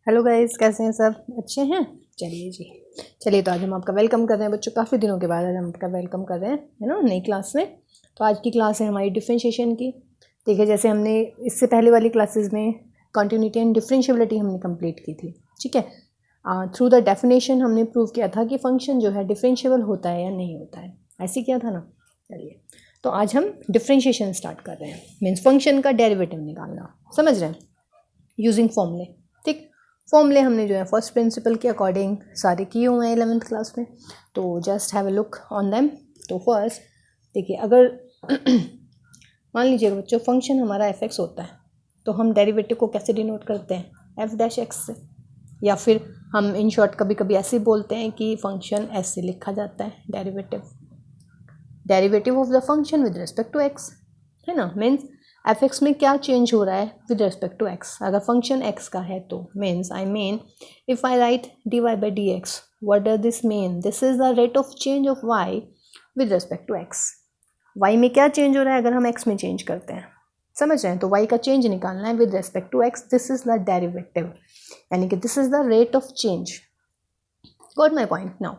Hello guys, कैसे हैं सब? अच्छे हैं? चलिए तो आज हम आपका वेलकम कर रहे हैं बच्चों। काफ़ी दिनों के बाद आज हम आपका वेलकम कर रहे हैं, है ना, नई क्लास में। तो आज की क्लास है हमारी डिफरेंशिएशन की। देखिए, जैसे हमने इससे पहले वाली क्लासेस में कंटिन्यूटी एंड डिफरेंशिएबिलिटी हमने कंप्लीट की थी, ठीक है। थ्रू द डेफिनेशन हमने प्रूव किया था कि फंक्शन जो है डिफरेंशिएबल होता है या नहीं होता है, ऐसे किया था ना। चलिए, तो आज हम डिफरेंशिएशन स्टार्ट कर रहे हैं, मीन्स फंक्शन का डेरिवेटिव निकालना, समझ रहे हैं, यूजिंग फॉर्मूले। ठीक, फॉर्मूले हमने जो है फर्स्ट प्रिंसिपल के अकॉर्डिंग सारे किए हुए हैं 11th क्लास में, तो just have a look on them. तो फर्स्ट देखिए, अगर मान लीजिएगा बच्चों फंक्शन हमारा एफ एक्स होता है, तो हम डेरिवेटिव को कैसे डिनोट करते हैं? एफ डैश एक्स से, या फिर हम इन शॉर्ट कभी कभी ऐसे बोलते हैं कि फंक्शन ऐसे लिखा जाता है, derivative of the function with respect to X, है ना। मीन्स एफ एक्स में क्या चेंज हो रहा है विद रिस्पेक्ट टू एक्स। अगर फंक्शन एक्स का है तो means I mean if I write D Y by D X, what does this mean? This is the rate of change of Y with respect to X. Y में क्या change हो रहा है अगर हम एक्स में चेंज करते हैं, समझ रहे हैं? तो वाई का चेंज निकालना है with respect to X, this is the derivative, यानी कि this is the rate of change. Got my point now?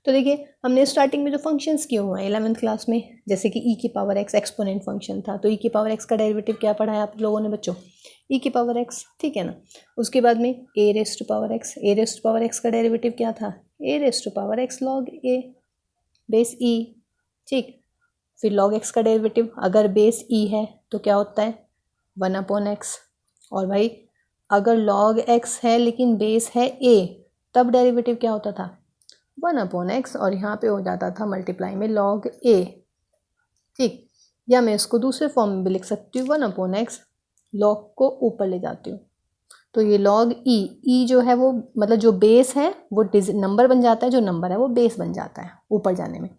तो देखिए, हमने स्टार्टिंग में जो फंक्शंस किए हुए हैं 11th क्लास में, जैसे कि ई की पावर एक्स एक्सपोनेंट फंक्शन था, तो ई की पावर एक्स का डेरिवेटिव क्या पढ़ा है आप लोगों ने बच्चों? ई की पावर एक्स, ठीक है ना। उसके बाद में a raised to power x, a raised to power x का डेरिवेटिव क्या था? A raised to power x log a base e, ठीक। फिर लॉग एक्स का डेरिवेटिव अगर बेस ई है तो क्या होता है? 1/x। और भाई अगर लॉग एक्स है लेकिन बेस है ए, तब डेरिवेटिव क्या होता था? 1/x, और यहाँ पे हो जाता था मल्टीप्लाई में लॉग ए, ठीक। या मैं इसको दूसरे फॉर्म में भी लिख सकती हूँ, 1/x लॉग को यूपर ले जाती हूँ, तो ये लॉग ई जो है वो मतलब जो बेस है वो नंबर बन जाता है, जो नंबर है वो बेस बन जाता है ऊपर जाने में।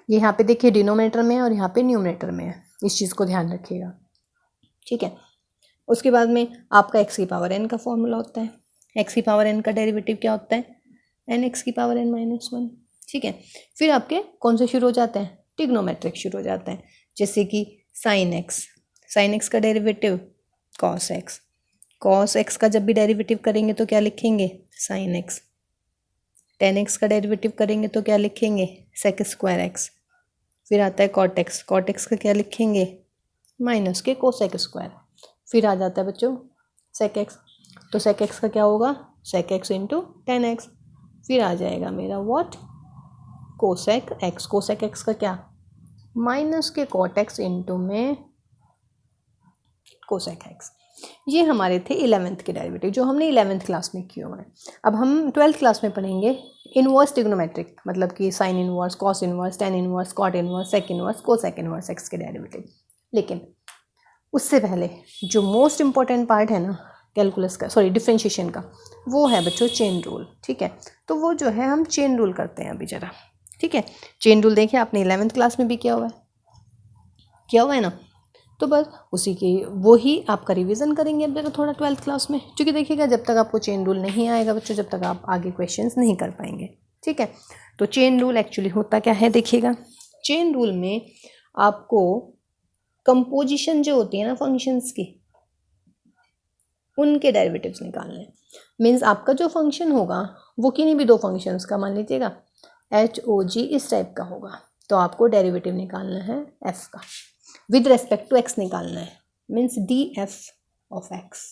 ये यहाँ पे देखिए डिनोमिनेटर में है और यहाँ पे न्यूमरेटर में है, इस चीज़ को ध्यान रखिएगा, ठीक है। उसके बाद में आपका एक्स की पावर एन का फॉर्मूला होता है। एक्स की पावर एन का डेरिवेटिव क्या होता है? एन एक्स की पावर एन माइनस 1, ठीक है। फिर आपके कौन से शुरू हो जाते हैं? ट्रिग्नोमेट्रिक शुरू हो जाते हैं, जैसे कि साइन एक्स का डेरिवेटिव कॉस एक्स का जब भी डेरिवेटिव करेंगे तो क्या लिखेंगे? Sine X. टेन एक्स का डेरिवेटिव करेंगे तो क्या लिखेंगे? Sec square X. फिर आता है कॉट एक्स का क्या लिखेंगे? माइनस के कोसेक स्क्वायर। फिर आ जाता है बच्चों सेक एक्स, तो सेक एक्स का क्या होगा? Sec X into tan X. फिर आ जाएगा मेरा व्हाट? कोसेक एक्स का क्या? माइनस के कॉट एक्स इंटू में कोसेक एक्स। ये हमारे थे 11th के डेरिवेटिव जो हमने 11th क्लास में किए हुए हैं। अब हम 12th क्लास में पढ़ेंगे इनवर्स ट्रिग्नोमेट्रिक, मतलब कि sine inverse, cos inverse, tan inverse, cot inverse, sec inverse, cosec inverse X के डेरिवेटिव। लेकिन उससे पहले जो मोस्ट इम्पॉर्टेंट पार्ट है ना कैलकुलस का, सॉरी डिफरेंशिएशन का, वो है बच्चों चेन रूल, ठीक है। तो वो जो है हम चेन रूल करते हैं अभी ज़रा, ठीक है। चेन रूल देखिए आपने 11th क्लास में भी किया हुआ है ना, तो बस उसी की वो ही आपका रिवीजन करेंगे अब जरा थोड़ा 12th क्लास में, क्योंकि देखिएगा जब तक आपको चेन रूल नहीं आएगा बच्चों, जब तक आप आगे क्वेश्चंस नहीं कर पाएंगे, ठीक है। तो चेन रूल एक्चुअली होता क्या है देखिएगा। चेन रूल में आपको कंपोजिशन जो होती है ना फंक्शंस की, उनके डेरिवेटिव्स निकालने हैं। मीन्स आपका जो फंक्शन होगा वो किन्हीं भी दो फंक्शंस का, मान लीजिएगा HOG इस टाइप का होगा, तो आपको डेरिवेटिव निकालना है f का, विद रेस्पेक्ट टू x निकालना है, मीन्स df ऑफ x।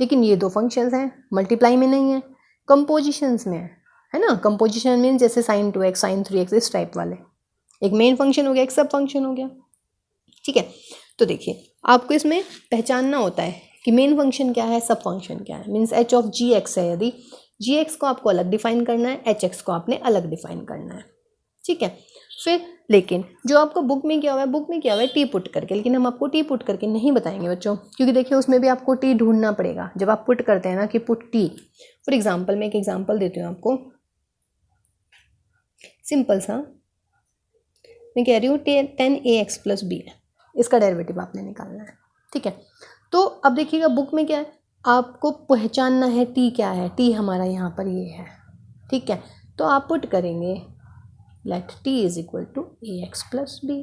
लेकिन ये दो फंक्शंस हैं, मल्टीप्लाई में नहीं है, कंपोजिशंस में है ना। कंपोजिशन मीन्स जैसे sin 2x, sin 3x इस टाइप वाले, एक मेन फंक्शन हो गया, एक सब फंक्शन हो गया, ठीक है। तो देखिए आपको इसमें पहचानना होता है कि मेन फंक्शन क्या है, सब फंक्शन क्या है। Means h of G X है, यदि जी एक्स को आपको अलग डिफाइन करना है, एच एक्स को आपने अलग डिफाइन करना है, ठीक है। फिर लेकिन जो आपको बुक में क्या हुआ है टी पुट करके, लेकिन हम आपको टी पुट करके नहीं बताएंगे बच्चों, क्योंकि देखिए उसमें भी आपको टी ढूंढना पड़ेगा जब आप पुट करते हैं ना, कि पुट टी। फॉर एग्जाम्पल मैं एक एग्जाम्पल देती हूँ आपको, सिंपल सा, मैं कह रही हूँ 10ax प्लस बी है, इसका डेरिवेटिव आपने निकालना है, ठीक है। तो अब देखिएगा बुक में क्या है, आपको पहचानना है टी क्या है, टी हमारा यहाँ पर ये है, ठीक है। तो आप पुट करेंगे let T is equal to ax plus B.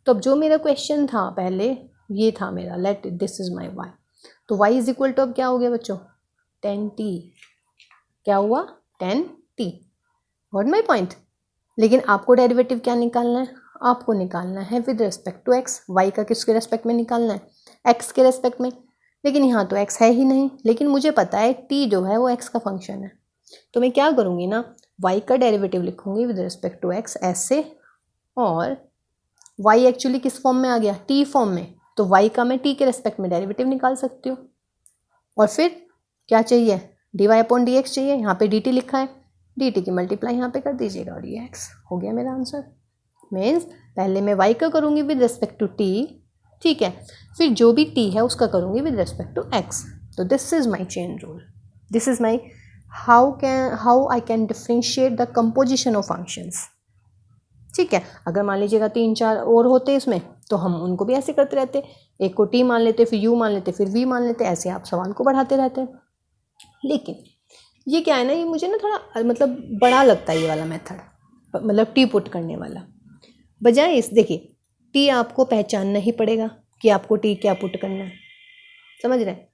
तो अब जो मेरा क्वेश्चन था पहले ये था मेरा late this is my y, तो y इज इक्वल टू अब क्या हो गया बच्चों? 10t, क्या हुआ 10t, गॉट माई पॉइंट। लेकिन आपको डेरिवेटिव क्या निकालना है, आपको निकालना है with respect to X. Y का किसके रेस्पेक्ट में निकालना है, एक्स के रेस्पेक्ट में। लेकिन यहाँ तो एक्स है ही नहीं, लेकिन मुझे पता है टी जो है वो एक्स का फंक्शन है, तो मैं क्या करूँगी ना, वाई का डेरिवेटिव लिखूँगी विद रिस्पेक्ट टू एक्स ऐसे, और वाई एक्चुअली किस फॉर्म में आ गया, टी फॉर्म में, तो वाई का मैं टी के रेस्पेक्ट में डेरिवेटिव निकाल सकती हूँ। और फिर क्या चाहिए, D Y upon D X चाहिए, यहाँ पे डी टी लिखा है, डी टी की मल्टीप्लाई यहाँ पे कर दीजिएगा और ये एक्स हो गया मेरा आंसर। मीन्स पहले मैं वाई का करूँगी विद रिस्पेक्ट टू टी, ठीक है, फिर जो भी टी है उसका करूँगी विद रिस्पेक्ट टू एक्स। तो this is my chain rule, this is my how I can differentiate the composition of functions. ठीक है, अगर मान लीजिएगा 3-4 और होते इसमें तो हम उनको भी ऐसे करते रहते, एक को टी मान लेते, फिर यू मान लेते, फिर वी मान लेते, ऐसे आप सवाल को बढ़ाते रहते। लेकिन ये क्या है ना, ये मुझे ना थोड़ा मतलब बड़ा लगता है ये वाला मेथड, मतलब टी पुट करने वाला। बजाय इस, देखिए टी आपको पहचानना ही पड़ेगा कि आपको टी क्या पुट करना है, समझ रहे हैं।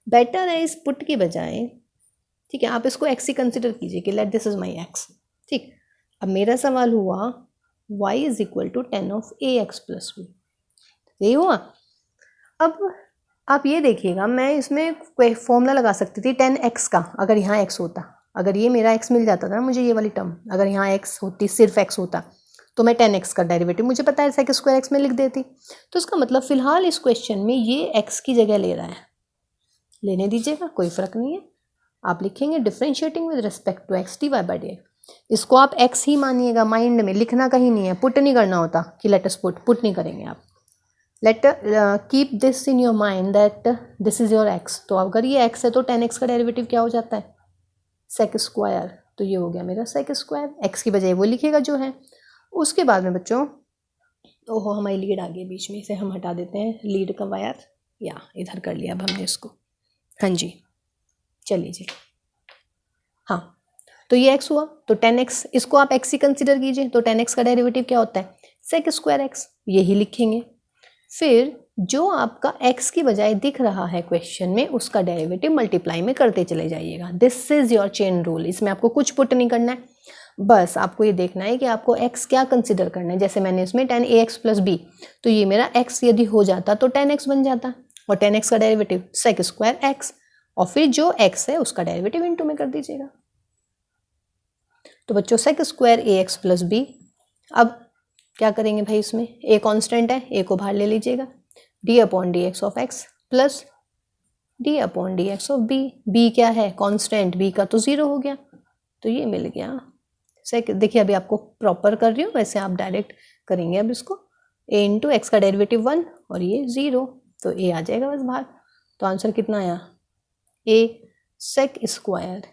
बेटर है इस पुट की बजाय, ठीक है, आप इसको एक्स ही कंसिडर कीजिए कि let this is my X. ठीक, अब मेरा सवाल हुआ y is equal to 10 of A x plus B, यही हुआ। अब आप ये देखिएगा, मैं इसमें कोई फॉर्मूला लगा सकती थी 10x का, अगर यहाँ x होता, अगर ये मेरा x मिल जाता था मुझे, ये वाली टर्म अगर यहाँ x होती, सिर्फ x होता, तो मैं 10x का डेरिवेटिव मुझे पता है सेक स्क्वायर x में लिख देती। तो इसका मतलब फ़िलहाल इस क्वेश्चन में ये x की जगह ले रहा है, लेने दीजिएगा, कोई फ़र्क नहीं है। आप लिखेंगे differentiating with respect to X D Y by D X, इसको आप x ही मानिएगा, माइंड में लिखना कहीं नहीं है, पुट नहीं करना होता कि लेट अस पुट नहीं करेंगे आप। Let keep this in your mind that this is your x। तो अगर ये x है तो 10x का डेरिवेटिव क्या हो जाता है, सेक स्क्वायर। तो ये हो गया मेरा सेक स्क्वायर, x की बजाय वो लिखेगा जो है। उसके बाद में बच्चों, ओहो हमारी लीड आ गई बीच में, इसे हम हटा देते हैं, लीड का वायर या इधर कर लिया अब हमने इसको, हाँ जी चलिए जी, हाँ तो ये x हुआ, तो 10x, इसको आप x ही कंसिडर कीजिए, तो 10x का डेरिवेटिव क्या होता है, सेक स्क्वायर x, यही लिखेंगे। फिर जो आपका x की बजाय दिख रहा है क्वेश्चन में, उसका डेरिवेटिव मल्टीप्लाई में करते चले जाइएगा। This is your chain rule, इसमें आपको कुछ पुट नहीं करना है, बस आपको ये देखना है कि आपको x क्या कंसिडर करना है। जैसे मैंने इसमें 10ax प्लस बी, तो ये मेरा x यदि हो जाता तो 10x बन जाता, और 10x का डेरिवेटिव सेक स्क्वायर x, और फिर जो x है उसका डेरिवेटिव इनटू में कर दीजिएगा। तो बच्चों सेक स्क्वायर ए एक्स प्लस बी, अब क्या करेंगे भाई, इसमें ए कांस्टेंट है, ए को बाहर ले लीजिएगा, D upon D X of X plus D upon D X of B, B क्या है कांस्टेंट, बी का तो 0 हो गया, तो ये मिल गया सेक। देखिए अभी आपको प्रॉपर कर रही हूँ, वैसे आप डायरेक्ट करेंगे अब इसको, ए इंटू एक्स का डेरिवेटिव 1 और ये 0, तो ए आ जाएगा बस बाहर। तो आंसर कितना आया, ए सेक स्क्वायर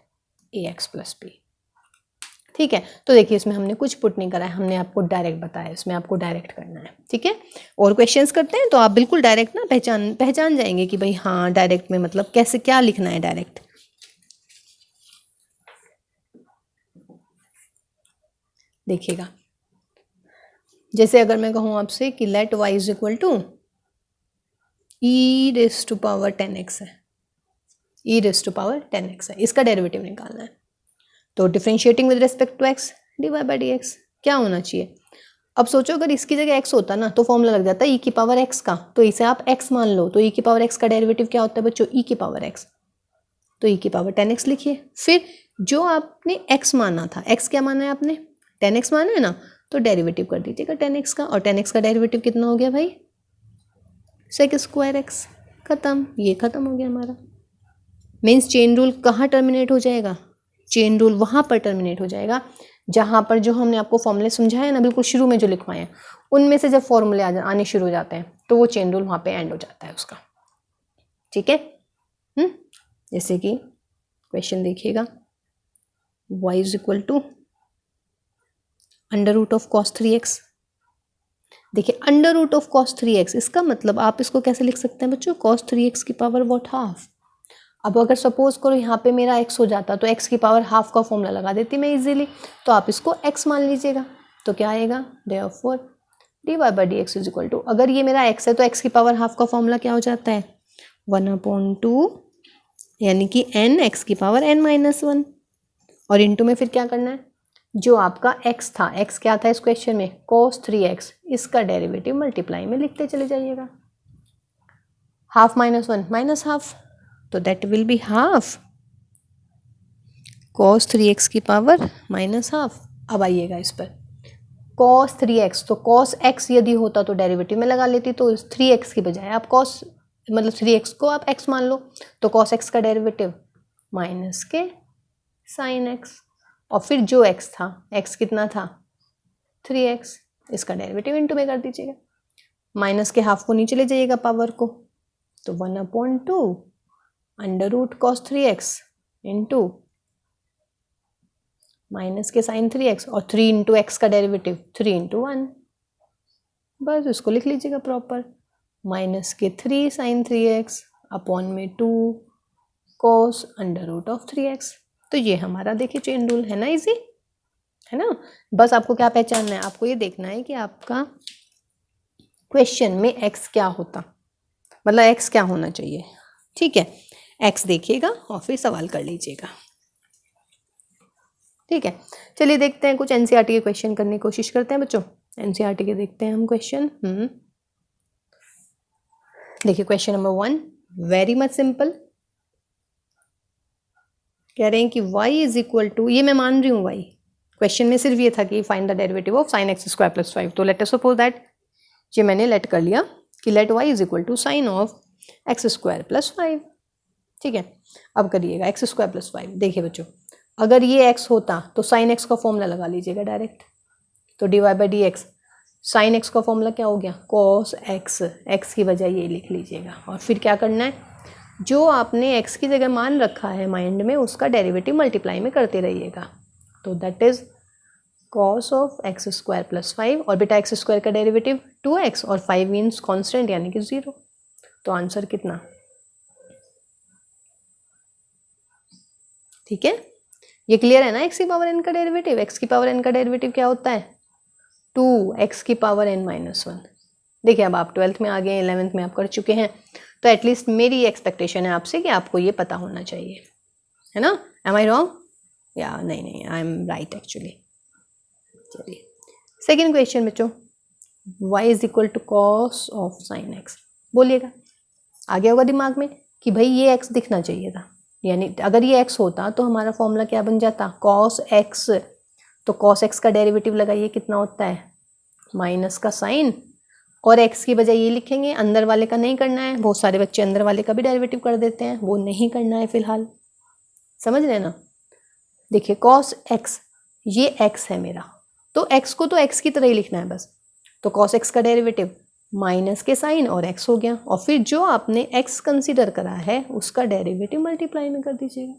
ए एक्स प्लस बी। ठीक है, तो देखिए इसमें हमने कुछ पुट नहीं करा है, हमने आपको डायरेक्ट बताया, इसमें आपको डायरेक्ट करना है। ठीक है, और क्वेश्चंस करते हैं तो आप बिल्कुल डायरेक्ट ना पहचान जाएंगे कि भाई हाँ डायरेक्ट में मतलब कैसे क्या लिखना है डायरेक्ट। देखिएगा, जैसे अगर मैं कहूँ आपसे कि let y is equal to E raise to power 10x है, ई रेस टू पावर 10x है, इसका डेरिवेटिव निकालना है। तो differentiating with respect to X D Y by D X क्या होना चाहिए। अब सोचो अगर इसकी जगह x होता ना तो फॉर्मूला लग जाता है ई की पावर x का, तो इसे आप x मान लो, तो ई की पावर x का डेरिवेटिव क्या होता है बच्चों, ई की पावर x, तो ई की पावर 10x लिखिए। फिर जो आपने x माना था, x क्या माना है आपने, 10x माना है ना, तो डेरिवेटिव कर दीजिएगा 10x का, और 10x का डेरिवेटिव कितना हो गया भाई, सेक स्क्वायर x, खत्म, ये खत्म हो गया हमारा। मीन्स चेन रूल कहाँ टर्मिनेट हो जाएगा, चेन रूल वहाँ पर टर्मिनेट हो जाएगा जहाँ पर जो हमने आपको फॉर्मूले समझाए ना बिल्कुल शुरू में जो लिखवाए हैं, उनमें से जब फॉर्मूले आने शुरू हो जाते हैं तो वो चेन रूल वहाँ पे एंड हो जाता है उसका। ठीक है, जैसे कि क्वेश्चन देखिएगा, y is equal to under root of cos 3x। देखिए under root of cos 3x, इसका मतलब आप इसको कैसे लिख सकते हैं बच्चों, कॉस 3x की पावर व्हाट हाफ। अब अगर सपोज करो यहाँ पे मेरा x हो जाता तो x की पावर हाफ का फॉर्मूला लगा देती मैं इजीली, तो आप इसको x मान लीजिएगा, तो क्या आएगा, therefore D Y by D x is equal to, अगर ये मेरा x है तो x की पावर हाफ का फॉर्मूला क्या हो जाता है, 1/2 यानी कि n x की पावर n-1 और इंटू में फिर क्या करना है, जो आपका x था, x क्या था इस क्वेश्चन में, cos 3x, इसका डेरिवेटिव मल्टीप्लाई में लिखते चले जाइएगा। Half minus one minus half, तो that will be half cos 3x की पावर माइनस हाफ। अब आइएगा इस पर cos 3x, तो cos x यदि होता तो डेरिवेटिव में लगा लेती, तो 3x की बजाय आप cos मतलब 3x को आप x मान लो, तो cos x का डेरिवेटिव माइनस के sin x, और फिर जो x था, x कितना था 3x, इसका डेरिवेटिव इंटू में कर दीजिएगा। माइनस के हाफ को नीचे ले जाइएगा पावर को, तो 1/2 under root cos 3x into minus के साइन 3x और 3 इंटू एक्स का डेरिवेटिव 3 इंटू 1, बस इसको लिख लीजिएगा प्रॉपर। माइनस के 3 साइन 3x अपॉन में 2 cos under root of 3x। तो ये हमारा देखिए चेन रूल है ना, इजी है ना। बस आपको क्या पहचानना है, आपको ये देखना है कि आपका क्वेश्चन में x क्या होता, मतलब x क्या होना चाहिए। ठीक है, x देखिएगा और फिर सवाल कर लीजिएगा। ठीक है, चलिए देखते हैं कुछ एनसीईआरटी के क्वेश्चन करने की कोशिश करते हैं बच्चों। एनसीईआरटी के देखते हैं हम क्वेश्चन। देखिए question number 1 very much simple, कह रहे हैं कि y इज इक्वल टू, ये मैं मान रही हूँ y, क्वेश्चन में सिर्फ ये था कि find the derivative of sine x square plus 5, तो लेट अस सपोज दैट, ये मैंने लेट कर लिया कि let y is equal to sine of X square plus 5। ठीक है, अब करिएगा एक्स स्क्वायर प्लस 5। देखिए बच्चों, अगर ये x होता तो साइन एक्स का फॉर्मूला लगा लीजिएगा डायरेक्ट, तो D Y by D X, sine X का फॉर्मूला क्या हो गया कॉस एक्स, एक्स की बजाय ये लिख लीजिएगा, और फिर क्या करना है, जो आपने x की जगह मान रखा है माइंड में, उसका डेरिवेटिव मल्टीप्लाई में करते रहिएगा, तो that is cos of X square plus 5, और बेटा एक्स स्क्वायर का डेरिवेटिव 2x और 5 मीन्स कांस्टेंट यानी कि 0, तो आंसर कितना, ठीक है, ये क्लियर है ना। एक्स की पावर n का डेरिवेटिव, एक्स की पावर n का डेरिवेटिव क्या होता है 2x की पावर n-1। देखिए अब आप 12th में आ गए, 11th में आप कर चुके हैं, तो एटलीस्ट मेरी एक्सपेक्टेशन है आपसे कि आपको ये पता होना चाहिए, है ना। एम आई रॉन्ग, या नहीं आई एम राइट एक्चुअली। चलिए सेकेंड क्वेश्चन बच्चों, y is equal to cos of sine X, बोलिएगा, आ गया होगा दिमाग में कि भाई ये x दिखना चाहिए था, यानी अगर ये x होता तो हमारा फॉर्मूला क्या बन जाता कॉस x, तो कॉस x का डेरिवेटिव लगाइए कितना होता है माइनस का साइन, और x की बजाय ये लिखेंगे, अंदर वाले का नहीं करना है, बहुत सारे बच्चे अंदर वाले का भी डेरिवेटिव कर देते हैं, वो नहीं करना है फिलहाल, समझ रहे ना। देखिए कॉस x, ये x है मेरा, तो x को तो x की तरह ही लिखना है बस, तो कॉस x का डेरिवेटिव माइनस के साइन और x हो गया, और फिर जो आपने x कंसीडर करा है उसका डेरिवेटिव मल्टीप्लाई में कर दीजिएगा,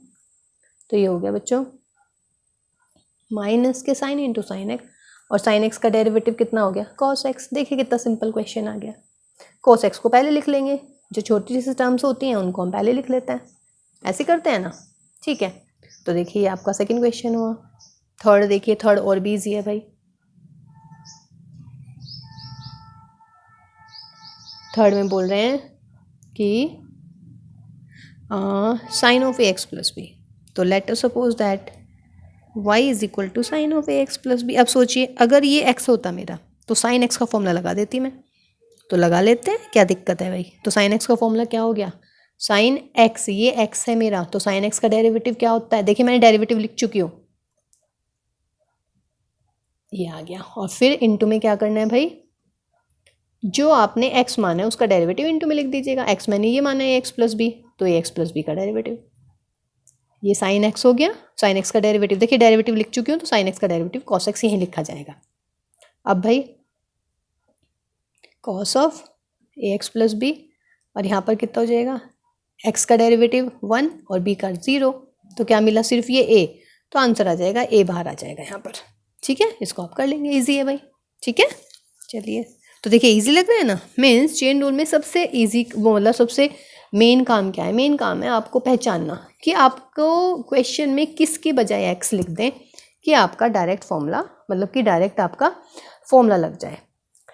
तो ये हो गया बच्चों माइनस के साइन इंटू साइन एक्स, और साइन एक्स का डेरिवेटिव कितना हो गया कॉस एक्स। देखिए कितना सिंपल क्वेश्चन आ गया। कॉस एक्स को पहले लिख लेंगे, जो छोटी सी टर्म्स होती हैं उनको हम पहले लिख लेते हैं, ऐसे करते हैं ना, ठीक है। तो देखिए ये आपका सेकंड क्वेश्चन हुआ। थर्ड देखिए, थर्ड और भी ईजी है भाई। थर्ड में बोल रहे हैं कि sine of A x plus B, तो let us suppose that y is equal to sine of A x plus b. अब सोचिए अगर ये x होता मेरा तो साइन x का फॉर्मूला लगा देती मैं, तो लगा लेते हैं, क्या दिक्कत है भाई। तो साइन x का फॉर्मूला क्या हो गया साइन x, ये x है मेरा, तो साइन x का डेरिवेटिव क्या होता है, देखिए मैंने डेरिवेटिव लिख चुकी हूँ, ये आ गया, और फिर इंटू में क्या करना है भाई, जो आपने x माना है उसका डेरिवेटिव इंटू में लिख दीजिएगा। x मैंने ये माना है x प्लस बी, तो ये x प्लस बी का डेरिवेटिव, ये साइन एक्स हो गया, साइन एक्स का डेरिवेटिव, देखिए डेरिवेटिव लिख चुकी हूँ, तो साइन एक्स का डेरिवेटिव कॉस एक्स यहीं लिखा जाएगा। अब भाई cos of A x plus B, और यहाँ पर कितना हो जाएगा एक्स का डेरिवेटिव 1 और बी का 0, तो क्या मिला सिर्फ ये ए, तो आंसर आ जाएगा ए, बाहर आ जाएगा यहाँ पर, ठीक है। इसको आप कर लेंगे, ईजी है भाई, ठीक है। चलिए तो देखिए ईजी लग रहा है ना, मीन्स चेन रूल में सबसे ईजी वो मतलब सबसे मेन काम क्या है, मेन काम है आपको पहचानना कि आपको क्वेश्चन में किसकी बजाय एक्स लिख दें कि आपका डायरेक्ट फॉर्मूला, मतलब कि डायरेक्ट आपका फॉर्मूला लग जाए,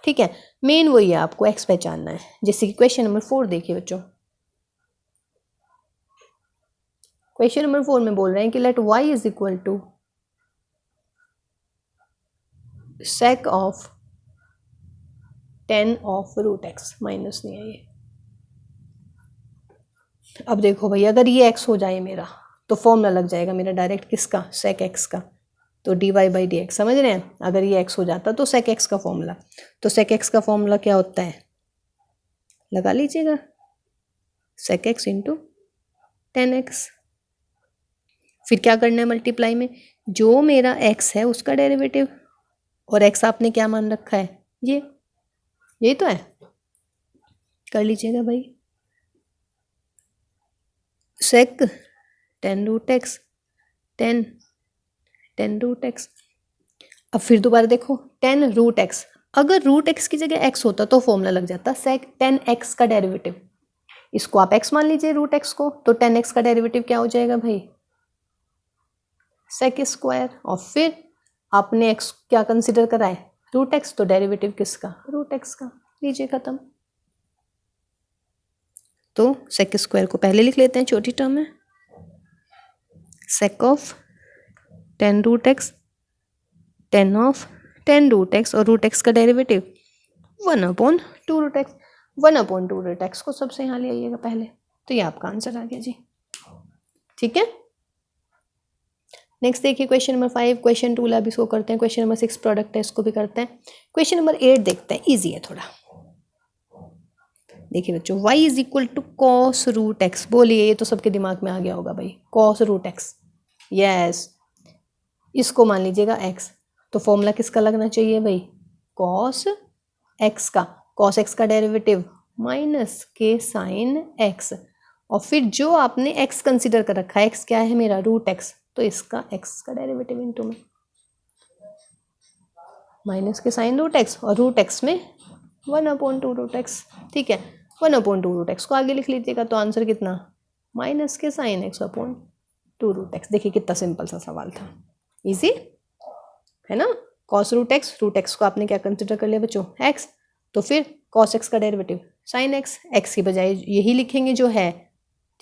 ठीक है। मेन वही है, आपको एक्स पहचानना है। जैसे कि क्वेश्चन नंबर 4 देखिए बच्चों, क्वेश्चन नंबर 4 में बोल रहे हैं कि let y is equal to sec of 10 of root X, minus नहीं है ये। अब देखो भाई, अगर ये x हो जाए मेरा तो फॉर्मूला लग जाएगा मेरा डायरेक्ट किसका, sec x का। तो dy बाई डी एक्स, समझ रहे हैं, अगर ये x हो जाता तो sec x का फॉर्मूला। तो sec x का फॉर्मूला क्या होता है, लगा लीजिएगा, sec x इंटू 10x। फिर क्या करना है, मल्टीप्लाई में जो मेरा x है उसका डेरिवेटिव, और x आपने क्या मान रखा है, यही तो है, कर लीजिएगा भाई। sec 10 root X 10 root X. अब फिर दोबारा देखो 10 रूट एक्स, अगर रूट एक्स की जगह x होता तो फॉर्मूला लग जाता sec 10x का डेरिवेटिव। इसको आप x मान लीजिए रूट एक्स को, तो 10x का डेरिवेटिव क्या हो जाएगा भाई, sec स्क्वायर। और फिर आपने x क्या कंसिडर करा है, रूट एक्स, तो डेरिवेटिव किसका, रूट एक्स का। लीजिए खत्म। तो sec स्क्वायर को पहले लिख लेते हैं छोटी टर्म में, sec of 10 root X 10 of 10 root x, और रूट एक्स का derivative 1/2 root x. 1/2 root X को सबसे यहाँ ले आइएगा पहले, तो ये आपका आंसर आ गया जी। ठीक है, नेक्स्ट देखिए क्वेश्चन नंबर 5। क्वेश्चन 2 अभी इसको करते हैं, क्वेश्चन नंबर 6 प्रोडक्ट है, इसको भी करते हैं। क्वेश्चन नंबर 8 देखते हैं, ईजी है थोड़ा। देखिए बच्चों, y is equal to cos root X. बोलिए, ये तो सबके दिमाग में आ गया होगा भाई, कॉस रूट एक्स, यस। इसको मान लीजिएगा x, तो फॉर्मूला किसका लगना चाहिए भाई, कॉस x का। कॉस x का डेरिवेटिव माइनस के साइन x, और फिर जो आपने x कंसिडर कर रखा है, x क्या है मेरा, रूट x, तो इसका x का डेरिवेटिव इनटू में माइनस के साइन रूट x, और रूट x में 1/2 रूट x। ठीक है, 1/2 रूट x को आगे लिख लीजिएगा, तो आंसर कितना, माइनस के साइन x/2 रूट x। देखिए कितना सिंपल सा सवाल था, इजी है ना। कॉस रूट एक्स को आपने क्या कंसिडर कर लिया बच्चों, x, तो फिर कॉस x का डेरिवेटिव साइन x की बजाय यही लिखेंगे जो है,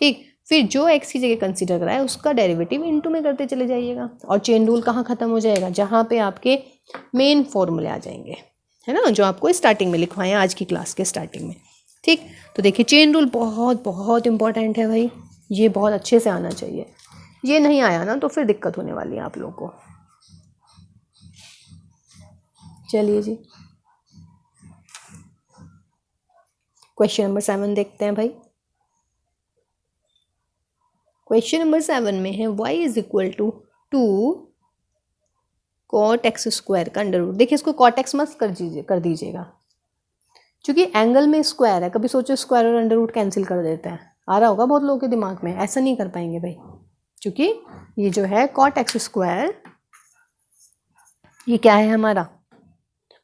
ठीक। फिर जो x की जगह कंसिडर करा है उसका डेरिवेटिव इनटू में करते चले जाइएगा, और चेन रूल कहाँ खत्म हो जाएगा, जहाँ पे आपके मेन फॉर्मूले आ जाएंगे, है ना, जो आपको स्टार्टिंग में लिखवाए आज की क्लास के स्टार्टिंग में। ठीक, तो देखिए चेन रूल बहुत बहुत इंपॉर्टेंट है भाई, ये बहुत अच्छे से आना चाहिए। ये नहीं आया ना तो फिर दिक्कत होने वाली है आप लोगों को। चलिए जी, क्वेश्चन नंबर 7 देखते हैं भाई। क्वेश्चन नंबर 7 में है y is equal to 2 cot X square का अंडर रूट। देखिए इसको कॉट एक्स मत कर दीजिएगा, क्योंकि एंगल में स्क्वायर है। कभी सोचो स्क्वायर और अंडर रूट कैंसिल कर देता है, आ रहा होगा बहुत लोगों के दिमाग में, ऐसा नहीं कर पाएंगे भाई, क्योंकि ये जो है कॉट एक्स स्क्वायर, ये क्या है हमारा,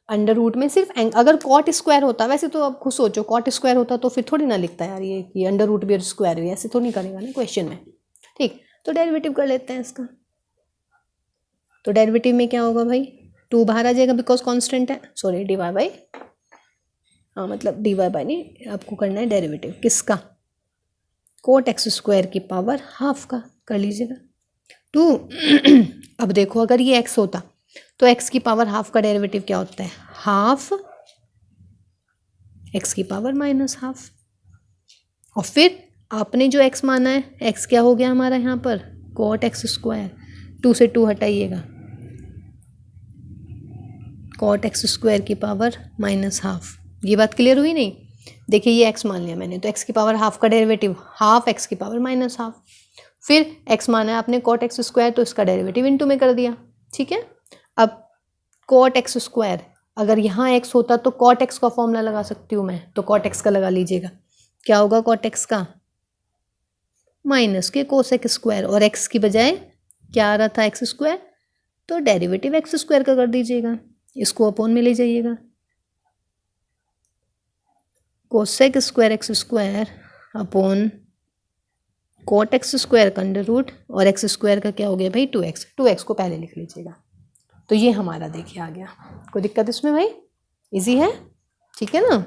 अंडर रूट में सिर्फ अगर कॉट स्क्वायर होता, वैसे तो आप खुद सोचो कॉट स्क्वायर होता तो फिर थोड़ी ना लिखता है यार ये अंडर रूट भी और स्क्वायर भी, ऐसे थोड़ी नहीं करेगा ना क्वेश्चन में। ठीक, तो डेरिवेटिव कर लेते हैं इसका। तो डेरिवेटिव में क्या होगा भाई, 2 बाहर आ जाएगा बिकॉज कांस्टेंट है, सॉरी dy बाई, हाँ मतलब dy बाई नहीं, आपको करना है डेरिवेटिव किसका, कोट एक्स स्क्वायर की पावर हाफ का, कर लीजिएगा 2। अब देखो अगर ये x होता तो x की पावर हाफ का डेरिवेटिव क्या होता है, हाफ x की पावर माइनस हाफ। और फिर आपने जो x माना है, x क्या हो गया हमारा यहाँ पर, कोट एक्स स्क्वायर, 2 से 2 हटाइएगा, कॉट एक्स स्क्वायर की पावर माइनस हाफ। ये बात क्लियर हुई नहीं। देखिए ये x मान लिया मैंने, तो x की पावर हाफ का डेरिवेटिव हाफ x की पावर माइनस हाफ। फिर x माना है आपने कॉट एक्स स्क्वायर, तो इसका डेरिवेटिव इनटू में कर दिया। ठीक है, अब कॉट एक्स स्क्वायर, अगर यहाँ x होता तो कॉट एक्स का फॉर्मूला लगा सकती हूँ मैं, तो कॉट एक्स का लगा लीजिएगा। क्या होगा कॉट एक्स का, माइनस के कोसेक स्क्वायर, और x की बजाय क्या आ रहा था एक्स स्क्वायर, तो डेरिवेटिव एक्स स्क्वायर का कर दीजिएगा, इसको अपोन में ले जाइएगा, cosec square x square upon cot x square का अंडर रूट, और एक्स स्क्वायर का क्या हो गया भाई 2x को पहले लिख लीजिएगा। तो ये हमारा देखिए आ गया, कोई दिक्कत इसमें भाई, इजी है, ठीक है ना।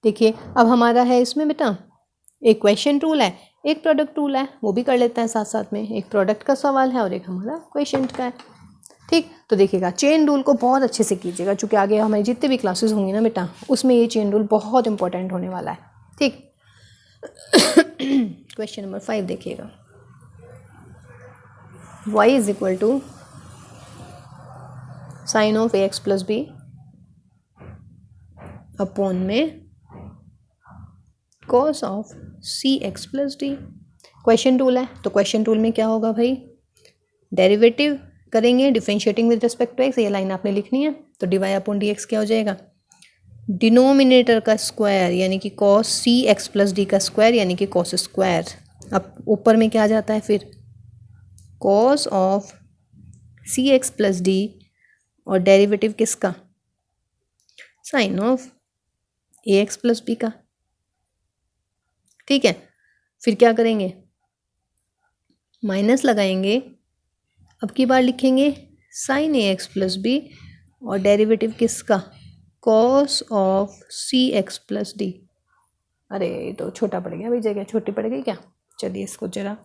देखिए अब हमारा है इसमें बेटा एक क्वेश्चन रूल है, एक प्रोडक्ट रूल है वो भी कर लेते हैं साथ साथ में, एक प्रोडक्ट का सवाल है और एक हमारा क्वेश्चन का है। ठीक, तो देखिएगा चेन रूल को बहुत अच्छे से कीजिएगा, क्योंकि आगे हमारी जितने भी क्लासेस होंगी ना बेटा उसमें ये चेन रूल बहुत इंपॉर्टेंट होने वाला है। ठीक, क्वेश्चन नंबर 5 देखिएगा, y is equal to sine of ax plus b upon में cos of C x plus d. Question rule है तो क्वेश्चन रूल में क्या होगा भाई, डेरिवेटिव करेंगे differentiating with respect to X, ये लाइन आपने लिखनी है। तो D Y upon D X क्या हो जाएगा, डिनोमिनेटर का स्क्वायर यानी कि cos C x plus D का स्क्वायर यानी कि कॉस स्क्वायर। अब ऊपर में क्या जाता है फिर, cos of C x plus D और डेरिवेटिव किसका, sine of A x plus B का। ठीक है, फिर क्या करेंगे, माइनस लगाएंगे, अब की बार लिखेंगे sine A x plus B और डेरिवेटिव किसका, cos of C x plus D. अरे ये तो छोटा पड़ गया भाई, जगह छोटी पड़ गई क्या, चलिए इसको जरा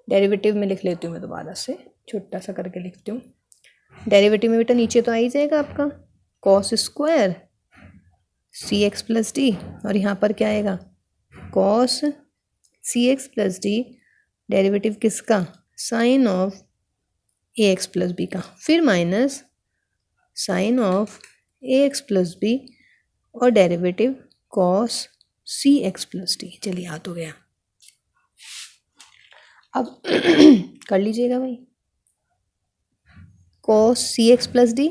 डेरिवेटिव में लिख लेती हूँ मैं दोबारा से, छोटा सा करके लिखती हूँ। डेरिवेटिव में बेटा नीचे तो आ ही जाएगा आपका cos square C x plus D और यहाँ पर क्या आएगा, cos C x plus D, derivative किसका, sine of A x plus B का, फिर minus sine of A x plus B और derivative cos C x plus D. चलिए याद हो गया। अब कर लीजिएगा भाई, cos C x plus D,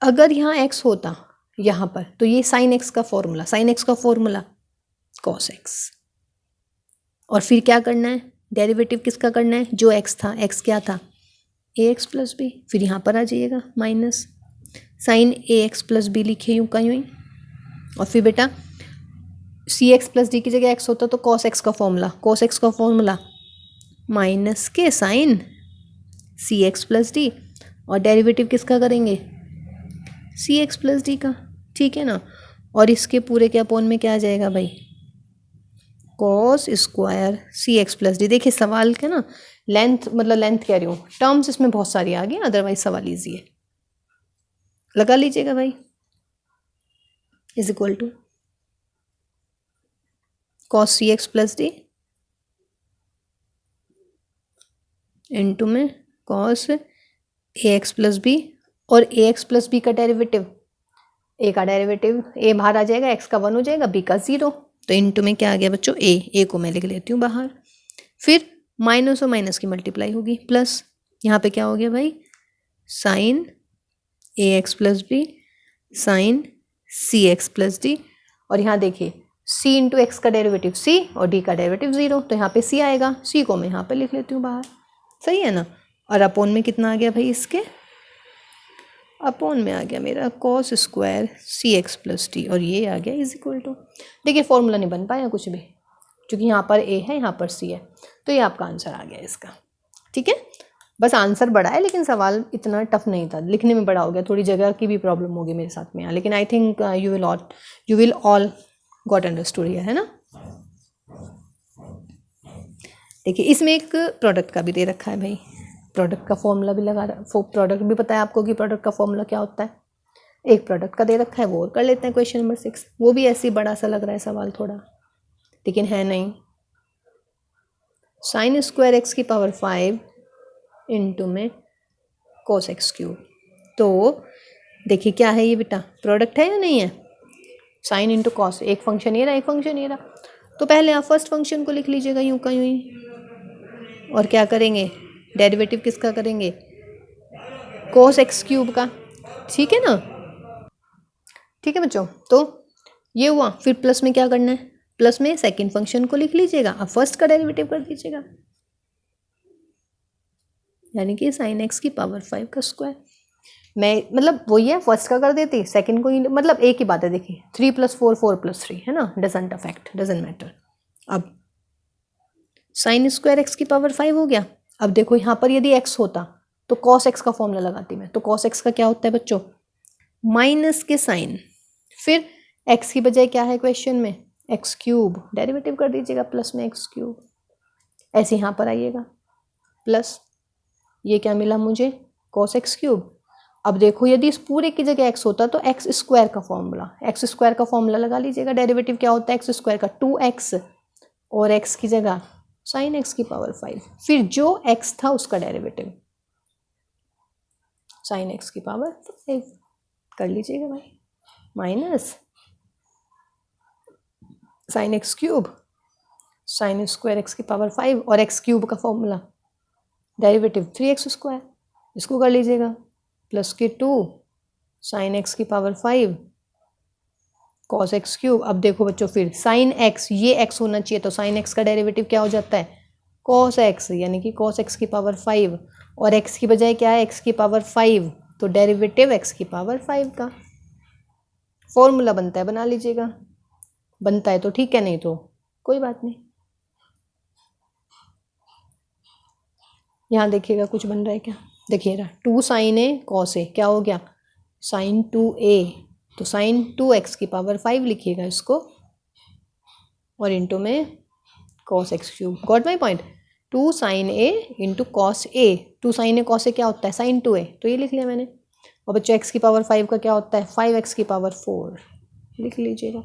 अगर यहाँ एक्स होता यहाँ पर तो ये साइन एक्स का फॉर्मूला, साइन एक्स का फॉर्मूला कॉस एक्स, और फिर क्या करना है, डेरिवेटिव किसका करना है, जो एक्स था, एक्स क्या था, ए एक्स प्लस बी, फिर यहाँ पर आ जाइएगा minus sign A x plus B लिखे यूँ का यूँ ही, और फिर बेटा सी एक्स प्लस डी की जगह एक्स होता तो कॉस एक्स का फॉर्मूला, कॉस एक्स का फॉर्मूला माइनस के साइन सी एक्स प्लस डी और डेरिवेटिव किसका करेंगे, सी एक्स प्लस डी का। ठीक है ना, और इसके पूरे के अपॉन में क्या आ जाएगा भाई, cos square C x plus D. देखिए सवाल के ना लेंथ, मतलब लेंथ कह रही हूँ, टर्म्स इसमें बहुत सारी आ गई, अदरवाइज सवाल ईजी है, लगा लीजिएगा भाई, is equal to cos C x plus D into में cos A x plus B, और ए एक्स प्लस बी का डेरिवेटिव, ए का डेरिवेटिव ए बाहर आ जाएगा, एक्स का 1 हो जाएगा, बी का 0, तो इंटू में क्या आ गया बच्चों, ए को मैं लिख लेती हूँ बाहर, फिर माइनस और माइनस की मल्टीप्लाई होगी, प्लस यहाँ पे क्या हो गया भाई, sign A x plus B sign C x plus D, और यहाँ देखिए सी इंटू एक्स का डेरिवेटिव सी और डी का डेरिवेटिव 0, तो यहाँ पे सी आएगा, सी को मैं यहाँ पे लिख लेती हूँ बाहर, सही है ना। और अपोन में कितना आ गया भाई, इसके अपोन में आ गया मेरा cos square C x plus D, और ये आ गया इज इक्वल टू, देखिए फॉर्मूला नहीं बन पाया कुछ भी, क्योंकि यहाँ पर ए है यहाँ पर सी है, तो ये आपका आंसर आ गया इसका। ठीक है, बस आंसर बड़ा है लेकिन सवाल इतना टफ नहीं था, लिखने में बड़ा हो गया, थोड़ी जगह की भी प्रॉब्लम होगी मेरे साथ में यहाँ, लेकिन I think you will all got understood, है ना। देखिए इसमें एक प्रोडक्ट का भी दे रखा है भाई, प्रोडक्ट का फॉर्मूला भी लगा रहा, प्रोडक्ट भी पता है आपको कि प्रोडक्ट का फॉर्मूला क्या होता है, एक प्रोडक्ट का दे रखा है, वो और कर लेते हैं क्वेश्चन नंबर 6, वो भी ऐसे ही बड़ा सा लग रहा है सवाल थोड़ा, लेकिन है नहीं। साइन स्क्वायर एक्स की पावर 5 इंटू में कोस एक्स क्यूब, तो देखिए क्या है ये बेटा, प्रोडक्ट है या नहीं है, साइन इंटू कॉस, एक फंक्शन ये रहा एक फंक्शन ये रहा, तो पहले आप फर्स्ट फंक्शन को लिख लीजिएगा यूँ का यूँ ही, और क्या करेंगे, डेरिवेटिव किसका करेंगे, कोस एक्स क्यूब का। ठीक है ना, ठीक है बच्चों, तो ये हुआ, फिर प्लस में क्या करना है, प्लस में सेकंड फंक्शन को लिख लीजिएगा, अब फर्स्ट का डेरिवेटिव कर दीजिएगा, यानी कि साइन एक्स की पावर 5 का स्क्वायर। मैं मतलब वही है, फर्स्ट का कर देती, सेकंड को ही, मतलब एक ही बात है, देखिए 3 + 4 4 + 3 है ना, डजंट अफेक्ट, डजंट मैटर। अब साइन स्क्वायर एक्स की पावर 5 हो गया, अब देखो यहाँ पर यदि एक्स होता तो कॉस एक्स का फॉर्मूला लगाती मैं, तो कॉस एक्स का क्या होता है बच्चों, माइनस के साइन, फिर एक्स की बजाय क्या है क्वेश्चन में, एक्स क्यूब, डेरिवेटिव कर दीजिएगा प्लस में एक्स क्यूब, ऐसे यहाँ पर आइएगा प्लस, ये क्या मिला मुझे, कॉस एक्स क्यूब। अब देखो यदि इस पूरे की जगह एक्स होता तो एक्स स्क्वायर का फॉर्मूला, एक्स स्क्वायर का फॉर्मूला लगा लीजिएगा, डेरिवेटिव क्या होता है एक्स स्क्वायर का, 2x, और एक्स की जगह साइन एक्स की पावर 5, फिर जो एक्स था उसका डेरिवेटिव साइन एक्स की पावर 5 कर लीजिएगा भाई, minus sine x cube, sine square x की पावर 5, और एक्स क्यूब का फॉर्मूला डेरिवेटिव 3x स्क्वायर, इसको कर लीजिएगा प्लस के 2 साइन एक्स की पावर 5 कॉस एक्स क्यूब। अब देखो बच्चों फिर साइन एक्स, ये एक्स होना चाहिए तो साइन एक्स का डेरिवेटिव क्या हो जाता है, कॉस एक्स, यानी कि कॉस एक्स की पावर 5, और एक्स की बजाय क्या है एक्स की पावर 5, तो डेरिवेटिव एक्स की पावर 5 का फॉर्मूला बनता है, बना लीजिएगा, बनता है तो ठीक है, नहीं तो कोई बात नहीं। यहाँ देखिएगा कुछ बन रहा है क्या, देखिएगा 2 साइन ए कॉस ए क्या हो गया, साइन 2a, तो साइन 2x की पावर 5 लिखिएगा इसको, और इंटू में cos x cube, got my point, 2 sine a into cos a, 2 sine A cos a क्या होता है साइन 2a, तो ये लिख लिया मैंने, और बच्चों x की पावर 5 का क्या होता है 5x की पावर 4, लिख लीजिएगा,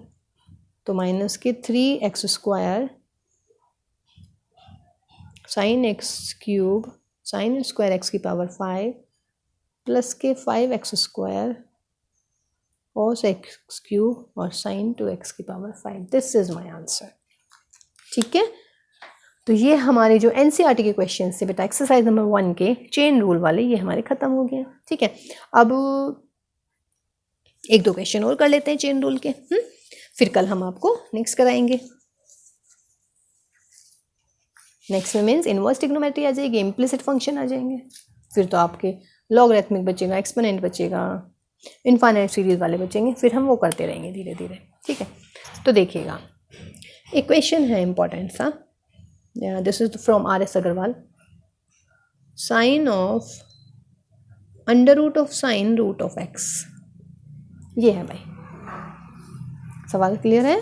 तो माइनस के 3x square sine x cube sine square x की पावर 5 प्लस के 5x square cos x cube और साइन 2x की power 5, this is my answer. ठीक है, तो ये हमारे जो एनसीईआरटी के क्वेश्चन थे बेटा एक्सरसाइज नंबर 1 के चेन रूल वाले, ये हमारे खत्म हो गए। ठीक है, अब 1-2 क्वेश्चन और कर लेते हैं चेन रूल के, फिर कल हम आपको नेक्स्ट कराएंगे। नेक्स्ट में मीन्स इनवर्स ट्रिग्नोमेट्री आ जाएगी, इम्प्लिसिट फंक्शन आ जाएंगे, फिर तो आपके लॉगरिथमिक बचेगा, एक्सपोनेंट बचेगा, इनफाइनाइट सीरीज वाले बचेंगे, फिर हम वो करते रहेंगे धीरे धीरे। ठीक है, तो देखिएगा एक क्वेश्चन है इंपॉर्टेंट सा, this is from RS Agarwal, sine of under root of sine root of X, ये है भाई सवाल, क्लियर है,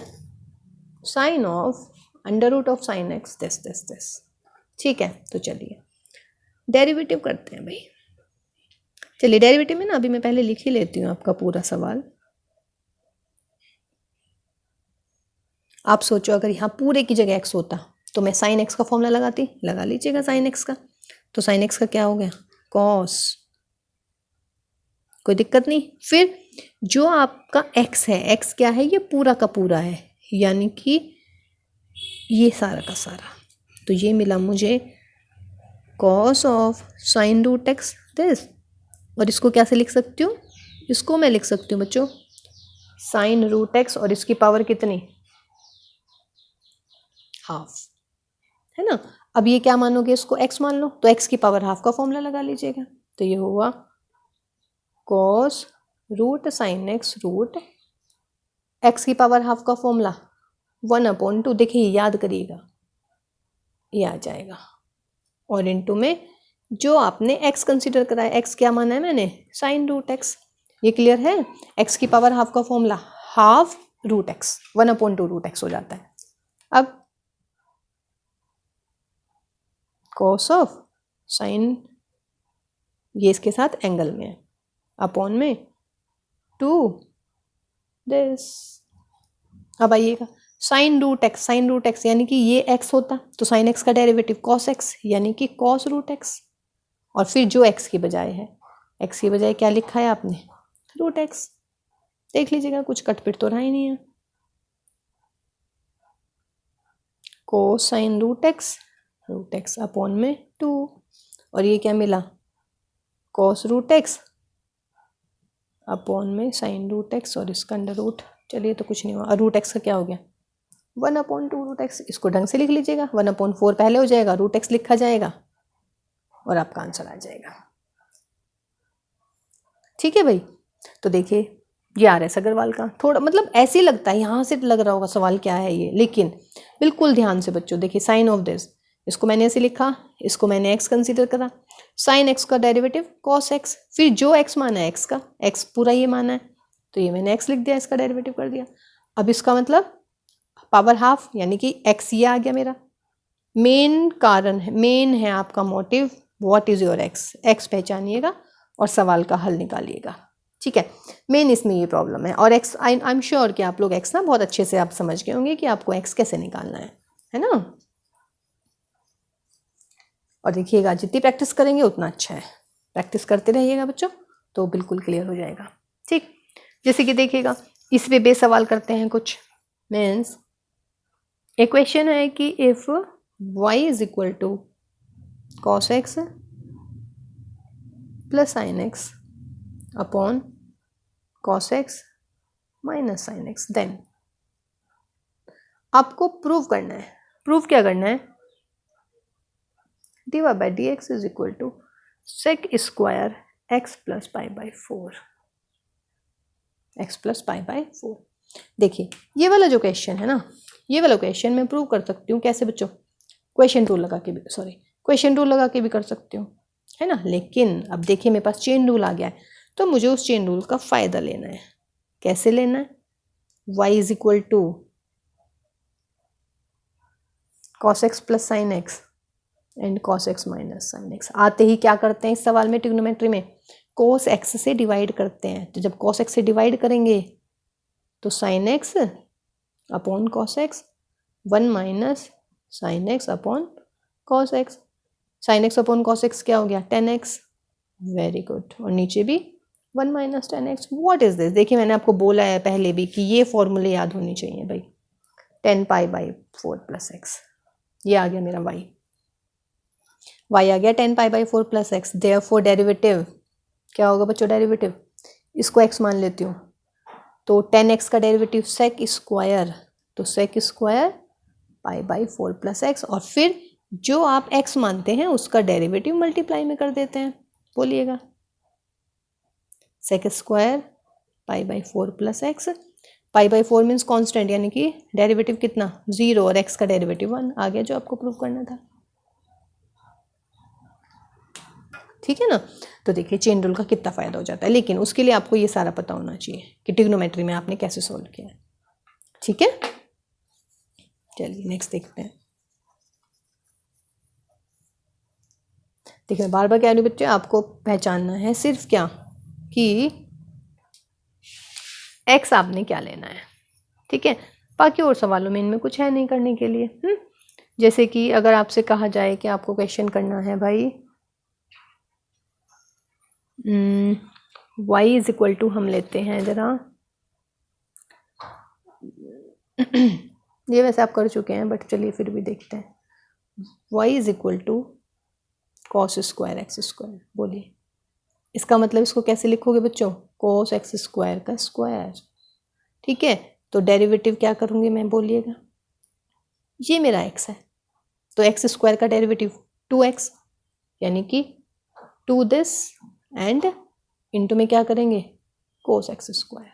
sine of under root of sine X this. ठीक है, तो चलिए डेरिवेटिव करते हैं भाई। चलिए डेरिवेटिव में ना अभी मैं पहले लिख ही लेती हूँ आपका पूरा सवाल। आप सोचो अगर यहाँ पूरे की जगह एक्स होता तो मैं साइन एक्स का फॉर्मूला लगाती, लगा लीजिएगा साइन एक्स का, तो साइन एक्स का क्या हो गया कॉस, कोई दिक्कत नहीं। फिर जो आपका एक्स है, एक्स क्या है, ये पूरा का पूरा है, यानी कि ये सारा का सारा, तो ये मिला मुझे cos of sine root X this, और इसको कैसे लिख सकती हूँ, इसको मैं लिख सकती हूँ बच्चों साइन रूट एक्स, और इसकी पावर कितनी, हाफ, है ना। अब ये क्या मानोगे, इसको एक्स मान लो, तो एक्स की पावर हाफ का फॉर्मूला लगा लीजिएगा, तो ये हुआ cos root sine X root X की पावर हाफ का फॉर्मूला 1/2, देखिए याद करिएगा, ये आ जाएगा, और इनटू में जो आपने एक्स कंसीडर करा है, एक्स क्या माना है मैंने साइन रूट एक्स, ये क्लियर है, एक्स की पावर हाफ का formula half root x, 1/2 root x हो जाता है। अब कॉस ऑफ साइन, ये इसके साथ एंगल में है, अपॉन में 2 दिस। अब आइएगा साइन रूट एक्स यानी कि ये एक्स होता तो साइन एक्स का डेरिवेटिव कॉस एक्स, यानी कि कॉस रूट एक्स, और फिर जो एक्स की बजाय है, एक्स की बजाय क्या लिखा है आपने रूट एक्स, देख लीजिएगा कुछ कटपिट तो रहा ही नहीं है, cos sine root x upon में 2, और ये क्या मिला कॉस रूट एक्स अपॉन में साइन रूट एक्स, और इसका अंडर रूट, चलिए तो कुछ नहीं हुआ, और रूट एक्स का क्या हो गया 1/2 रूट एक्स, इसको ढंग से लिख लीजिएगा, 1/4 पहले हो जाएगा, रूट एक्स लिखा जाएगा और आपका आंसर आ जाएगा। ठीक है भाई, तो देखिए ये RS अग्रवाल का, थोड़ा मतलब ऐसे ही लगता है, यहाँ से लग रहा होगा सवाल क्या है ये, लेकिन बिल्कुल ध्यान से बच्चों देखिए, साइन ऑफ दिस इसको मैंने ऐसे लिखा, इसको मैंने x कंसीडर करा, साइन x का डेरिवेटिव cos x, फिर जो x माना है x का, x पूरा ये माना है तो ये मैंने x लिख दिया, इसका डेरिवेटिव कर दिया। अब इसका मतलब पावर हाफ यानी कि x ये आ गया मेरा। मेन कारण है, मेन है आपका motive, what is your x पहचानिएगा और सवाल का हल निकालिएगा, ठीक है। मेन इसमें ये प्रॉब्लम है। और x आई एम श्योर कि आप लोग x ना बहुत अच्छे से आप समझ गए होंगे कि आपको x कैसे निकालना है ना। और देखिएगा जितनी प्रैक्टिस करेंगे उतना अच्छा है, प्रैक्टिस करते रहिएगा बच्चों तो बिल्कुल क्लियर हो जाएगा, ठीक। जैसे कि देखिएगा इस पे बेस सवाल करते हैं कुछ। मीन्स इक्वेशन है कि if y is equal to cos x plus sin x upon cos x minus sin x, then आपको प्रूव करना है। प्रूव क्या करना है? dy by D x is equal to sec square x plus pi by 4, x plus pi by 4। देखिए ये वाला जो क्वेश्चन है ना, ये वाला क्वेश्चन मैं प्रूव कर सकती हूँ कैसे बच्चों? क्वेश्चन रूल लगा के भी, क्वेश्चन रूल लगा के भी कर सकती हूँ, है ना। लेकिन अब देखिए मेरे पास चेन रूल आ गया है तो मुझे उस चेन रूल का फ़ायदा लेना है। कैसे लेना है? y is equal to cos x plus sine x and cos x minus sine x. आते ही क्या करते हैं इस सवाल में, ट्रिग्नोमेट्री में cos x से डिवाइड करते हैं। तो जब cos x से डिवाइड करेंगे तो sine x upon cos x, 1 minus sine x upon cos x। Sine x upon cos x क्या हो गया? 10x। Very good. और नीचे भी 1 minus 10x। What is this? देखिए मैंने आपको बोला है पहले भी कि ये फॉर्मूले याद होनी चाहिए भाई। 10 पाई बाई 4 प्लस x, ये आ गया मेरा y आ गया 10 पाई by 4 plus x. Therefore derivative क्या होगा बच्चों? डेरिवेटिव इसको x मान लेती हूँ तो 10x का डेरिवेटिव sec स्क्वायर, तो sec square pi by 4 plus x, और फिर जो आप x मानते हैं उसका डेरिवेटिव मल्टीप्लाई में कर देते हैं। बोलिएगा sec square pi by 4 plus x, pi by 4 means constant यानी कि डेरिवेटिव कितना? 0 और x का डेरिवेटिव 1 आ गया जो आपको प्रूव करना था, ठीक है ना। तो देखिए चेन रूल का कितना फ़ायदा हो जाता है, लेकिन उसके लिए आपको ये सारा पता होना चाहिए कि ट्रिग्नोमेट्री में आपने कैसे सॉल्व किया है, ठीक है। चलिए नेक्स्ट देखते हैं। देखिए बार बार कह रही हूँ बच्चे, आपको पहचानना है सिर्फ क्या कि x आपने क्या लेना है, ठीक है। बाकी और सवालों में इनमें कुछ है नहीं करने के लिए। जैसे कि अगर आपसे कहा जाए कि आपको क्वेश्चन करना है भाई y इज इक्वल टू, हम लेते हैं ज़रा ये वैसे आप कर चुके हैं बट चलिए फिर भी देखते हैं। y is equal to cos square x square. बोलिए इसका मतलब इसको कैसे लिखोगे बच्चों? cos x स्क्वायर का स्क्वायर, ठीक है। तो डेरिवेटिव क्या करूँगी मैं? बोलिएगा ये मेरा x है तो x स्क्वायर का डेरिवेटिव 2x यानी कि 2 दिस एंड इनटू में क्या करेंगे? cos x square.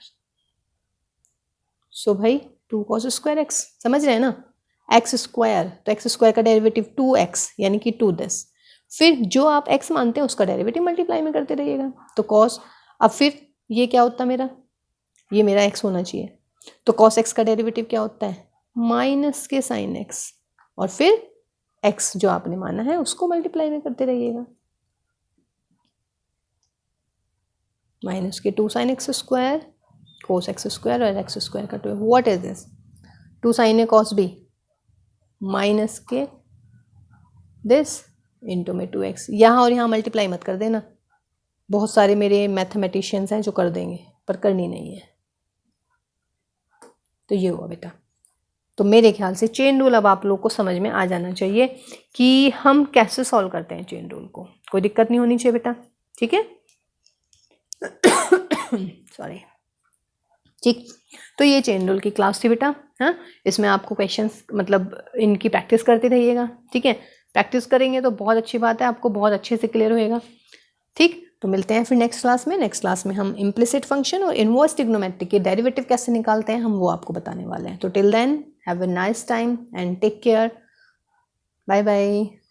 सो भाई 2 cos स्क्वायर x, समझ रहे हैं ना। x स्क्वायर, तो x स्क्वायर का डेरिवेटिव 2x यानी कि 2 दिस, फिर जो आप x मानते हैं उसका डेरिवेटिव मल्टीप्लाई में करते रहिएगा। तो cos, अब फिर ये क्या होता है मेरा? ये मेरा x होना चाहिए। तो cos x का डेरिवेटिव क्या होता है? माइनस के साइन x, और फिर x जो आपने माना है उसको मल्टीप्लाई में करते रहिएगा। माइनस के 2 sine x square, cos x square और एक्स स्क्वायर का 2। What is this? 2 sine A cos B minus के दिस इंटू में 2x। यहाँ और यहाँ मल्टीप्लाई मत कर देना, बहुत सारे मेरे मैथमेटिशियंस हैं जो कर देंगे पर करनी नहीं है। तो ये हुआ बेटा। तो मेरे ख्याल से चेन रूल अब आप लोग को समझ में आ जाना चाहिए कि हम कैसे सॉल्व करते हैं चेन रूल को। कोई दिक्कत नहीं होनी चाहिए बेटा, ठीक है। सॉरी, ठीक। तो ये चेन रूल की क्लास थी बेटा। हाँ, इसमें आपको क्वेश्चंस मतलब इनकी प्रैक्टिस करते रहिएगा, ठीक है। प्रैक्टिस करेंगे तो बहुत अच्छी बात है, आपको बहुत अच्छे से क्लियर होएगा, ठीक। तो मिलते हैं फिर नेक्स्ट क्लास में। नेक्स्ट क्लास में हम इम्प्लिसिट फंक्शन और इनवर्स ट्रिग्नोमेट्री के डेरिवेटिव कैसे निकालते हैं हम वो आपको बताने वाले हैं। तो till then have a nice time and take care. Bye bye.